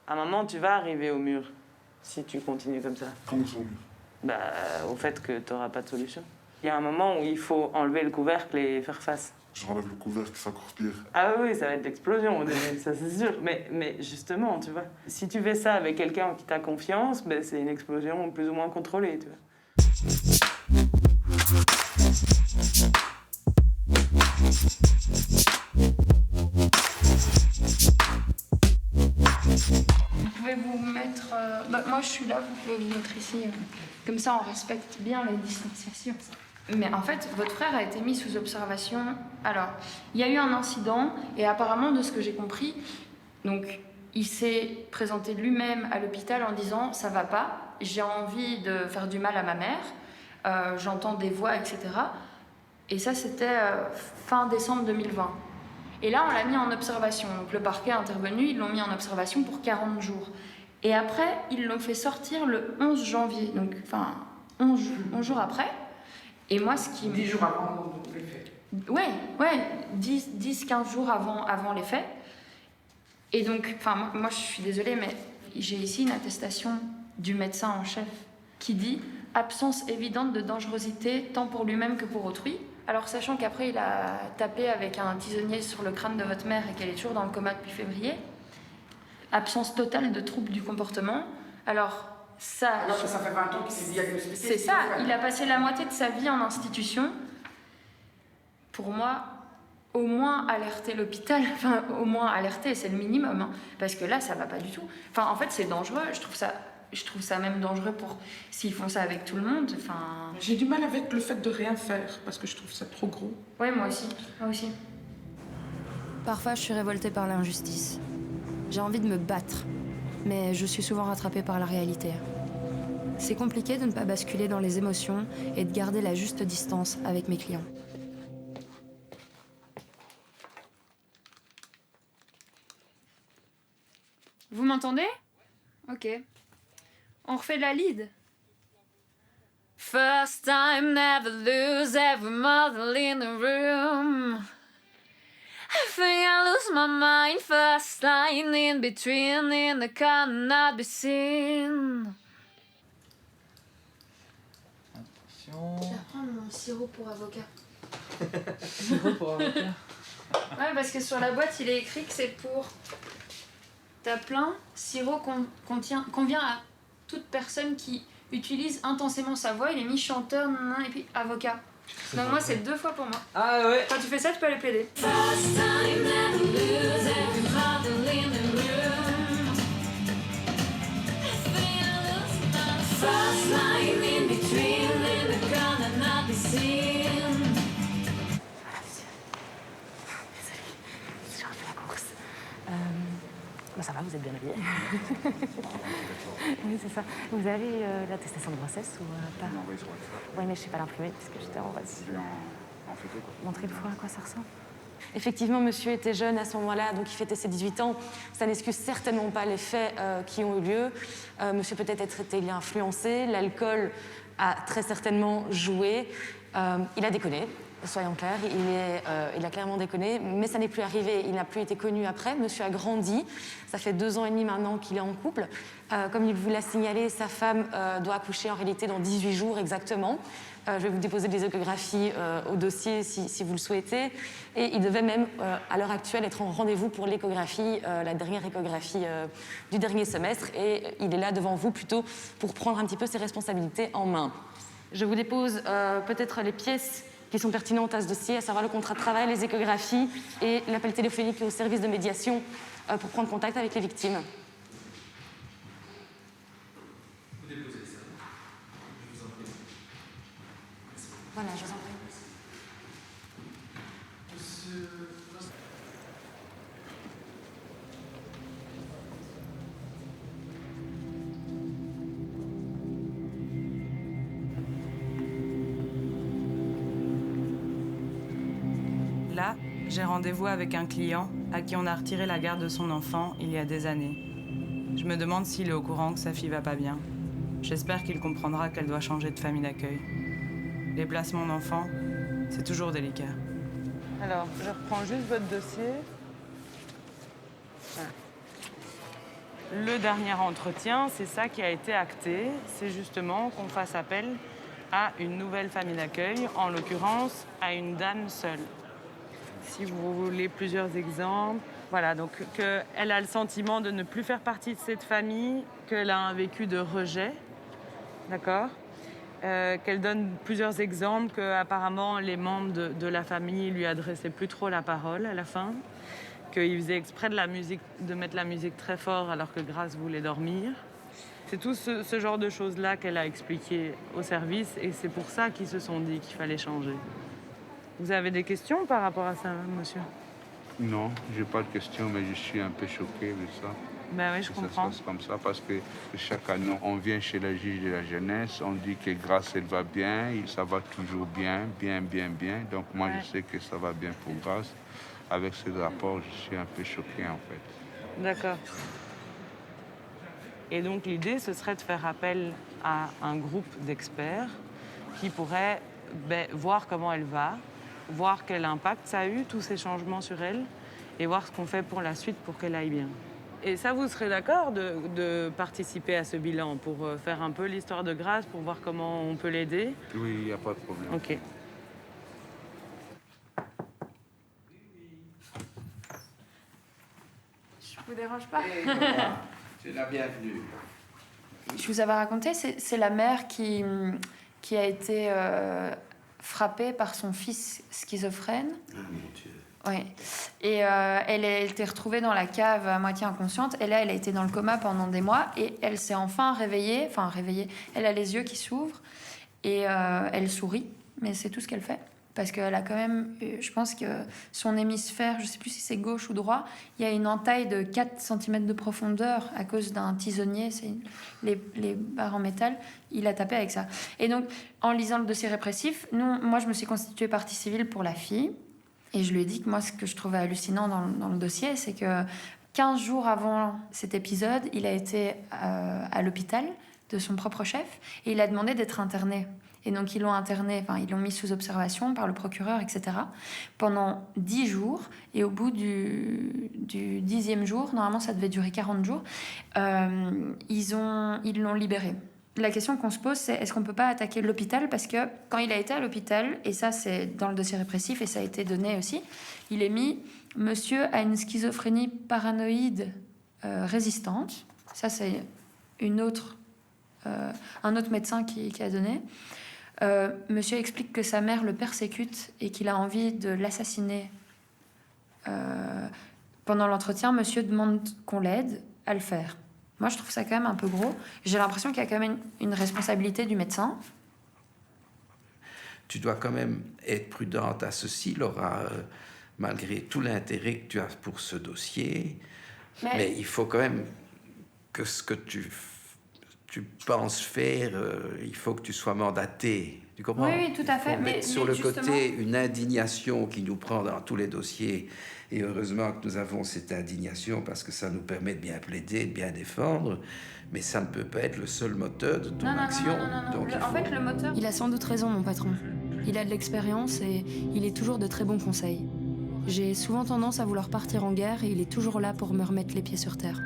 À un moment, tu vas arriver au mur, si tu continues comme ça. Comment ça, au mur? Bah, au fait que tu n'auras pas de solution. Il y a un moment où il faut enlever le couvercle et faire face. J'enlève le couvercle, c'est encore pire. Ah oui, ça va être l'explosion, ça c'est sûr. Mais justement, tu vois, si tu fais ça avec quelqu'un en qui t'as confiance, ben c'est une explosion plus ou moins contrôlée, tu vois. Vous pouvez vous mettre... moi je suis là, vous pouvez vous mettre ici. Comme ça on respecte bien les distanciations. Mais en fait, votre frère a été mis sous observation. Alors, il y a eu un incident et apparemment, de ce que j'ai compris, donc il s'est présenté lui-même à l'hôpital en disant « ça va pas, j'ai envie de faire du mal à ma mère, j'entends des voix, etc. » Et ça, c'était fin décembre 2020. Et là, on l'a mis en observation. Donc le parquet est intervenu, ils l'ont mis en observation pour 40 jours. Et après, ils l'ont fait sortir le 11 janvier, donc enfin 11 jours après. Et moi, ce qui... 10 jours avant les faits. Ouais, 10-15 jours avant les faits. Et donc, enfin, moi, je suis désolée, mais j'ai ici une attestation du médecin en chef qui dit « absence évidente de dangerosité tant pour lui-même que pour autrui ». Alors, sachant qu'après, il a tapé avec un tisonnier sur le crâne de votre mère et qu'elle est toujours dans le coma depuis février. Absence totale de troubles du comportement. Alors ça fait 20 ans qu'il s'est diagnostiqué. C'est ça, il a passé la moitié de sa vie en institution. Pour moi, au moins alerter l'hôpital, enfin au moins alerter, c'est le minimum, hein, parce que là, ça va pas du tout. Enfin, en fait, c'est dangereux, je trouve ça même dangereux pour s'ils font ça avec tout le monde. Enfin... J'ai du mal avec le fait de rien faire, parce que je trouve ça trop gros. Ouais, moi aussi, moi aussi. Parfois, je suis révoltée par l'injustice. J'ai envie de me battre, mais je suis souvent rattrapée par la réalité. C'est compliqué de ne pas basculer dans les émotions et de garder la juste distance avec mes clients. Vous m'entendez? Ok. On refait la lead. First time, never lose, every model in the room. I think I lose my mind, first line in between, in the cannot be seen. Attention. Je vais prendre mon sirop pour avocat. Sirop pour avocat. Ouais, parce que sur la boîte, il est écrit que c'est pour... T'as plein, sirop convient à toute personne qui utilise intensément sa voix. Il est mis chanteur, et puis avocat. Donc moi, c'est 2 fois pour moi. Ah ouais. Quand tu fais ça, tu peux aller plaider. Ça va, vous êtes bien habillés. Oui, c'est ça. Vous avez l'attestation de grossesse ou pas? Non, oui, sur WhatsApp. Oui, mais je ne sais pas l'imprimer parce que j'étais en voici. En photo, quoi. Montrer le foie, à quoi ça ressemble. Effectivement, monsieur était jeune à ce moment-là, donc il fêtait ses 18 ans. Ça n'excuse certainement pas les faits qui ont eu lieu. Monsieur peut-être été influencé, l'alcool a très certainement joué. Il a déconné. Soyons clairs, il a clairement déconné, mais ça n'est plus arrivé, il n'a plus été connu après. Monsieur a grandi, ça fait 2 ans et demi maintenant qu'il est en couple. Comme il vous l'a signalé, sa femme doit accoucher en réalité dans 18 jours exactement. Je vais vous déposer des échographies au dossier si vous le souhaitez. Et il devait même, à l'heure actuelle, être en rendez-vous pour l'échographie, la dernière échographie du dernier semestre. Et il est là devant vous plutôt pour prendre un petit peu ses responsabilités en main. Je vous dépose peut-être les pièces qui sont pertinentes à ce dossier, à savoir le contrat de travail, les échographies et l'appel téléphonique au service de médiation pour prendre contact avec les victimes. Vous déposez ça. Je vous en prie. Voilà, je vous en prie. Là, j'ai rendez-vous avec un client à qui on a retiré la garde de son enfant il y a des années. Je me demande s'il est au courant que sa fille va pas bien. J'espère qu'il comprendra qu'elle doit changer de famille d'accueil. Les placements d'enfants, c'est toujours délicat. Alors, je reprends juste votre dossier. Voilà. le dernier entretien, c'est ça qui a été acté. C'est justement qu'on fasse appel à une nouvelle famille d'accueil, en l'occurrence à une dame seule. Si vous voulez plusieurs exemples. Voilà, donc qu'elle a le sentiment de ne plus faire partie de cette famille, qu'elle a un vécu de rejet, d'accord ? Qu'elle donne plusieurs exemples, qu'apparemment les membres de la famille lui adressaient plus trop la parole à la fin, qu'il faisait exprès de mettre la musique très fort alors que Grace voulait dormir. C'est tout ce genre de choses-là qu'elle a expliqué au service et c'est pour ça qu'ils se sont dit qu'il fallait changer. Vous avez des questions par rapport à ça, monsieur ? Non, j'ai pas de questions, mais je suis un peu choqué de ça. Ben oui, je comprends. Ça se passe comme ça parce que chaque année, on vient chez la juge de la jeunesse, on dit que Grace, elle va bien, ça va toujours bien. Donc moi, je sais que ça va bien pour Grace. Avec ce rapport, je suis un peu choqué en fait. D'accord. Et donc l'idée, ce serait de faire appel à un groupe d'experts qui pourraient voir comment elle va, voir quel impact ça a eu, tous ces changements sur elle, et voir ce qu'on fait pour la suite pour qu'elle aille bien. Et ça, vous serez d'accord de participer à ce bilan pour faire un peu l'histoire de Grace, pour voir comment on peut l'aider ? Oui, il n'y a pas de problème. Ok. Je vous dérange pas? C'est la bienvenue. Je vous avais raconté, c'est la mère qui a été frappée par son fils schizophrène. Ah mon Dieu. Oui. Et elle a été retrouvée dans la cave à moitié inconsciente. Et là, elle a été dans le coma pendant des mois. Et elle s'est enfin réveillée. Enfin, réveillée. Elle a les yeux qui s'ouvrent. Et elle sourit. Mais c'est tout ce qu'elle fait. Parce qu'elle a quand même... Je pense que son hémisphère, je ne sais plus si c'est gauche ou droit, il y a une entaille de 4 cm de profondeur à cause d'un tisonnier. C'est les barres en métal. Il a tapé avec ça. Et donc, en lisant le dossier répressif, moi, je me suis constituée partie civile pour la fille. Et je lui ai dit que moi, ce que je trouvais hallucinant dans le dossier, c'est que 15 jours avant cet épisode, il a été à l'hôpital de son propre chef et il a demandé d'être interné. Et donc, ils l'ont interné, ils l'ont mis sous observation par le procureur, etc. pendant 10 jours. Et au bout du 10e jour, normalement, ça devait durer 40 jours, ils l'ont libéré. La question qu'on se pose, c'est est-ce qu'on ne peut pas attaquer l'hôpital ? Parce que quand il a été à l'hôpital, et ça c'est dans le dossier répressif, et ça a été donné aussi, il est mis « Monsieur a une schizophrénie paranoïde résistante ». Ça c'est un autre médecin qui a donné. Monsieur explique que sa mère le persécute et qu'il a envie de l'assassiner. Pendant l'entretien, monsieur demande qu'on l'aide à le faire. Moi, je trouve ça quand même un peu gros. J'ai l'impression qu'il y a quand même une responsabilité du médecin. Tu dois quand même être prudente à ceci, Laura, malgré tout l'intérêt que tu as pour ce dossier. Mais il faut quand même que ce que tu penses faire, il faut que tu sois mandaté. Tu comprends ? Oui, tout à fait. Mais sur le côté, une indignation qui nous prend dans tous les dossiers. Et heureusement que nous avons cette indignation parce que ça nous permet de bien plaider, de bien défendre. Mais ça ne peut pas être le seul moteur de ton action. Donc, en fait, le moteur... Il a sans doute raison, mon patron. Il a de l'expérience et il est toujours de très bons conseils. J'ai souvent tendance à vouloir partir en guerre et il est toujours là pour me remettre les pieds sur terre.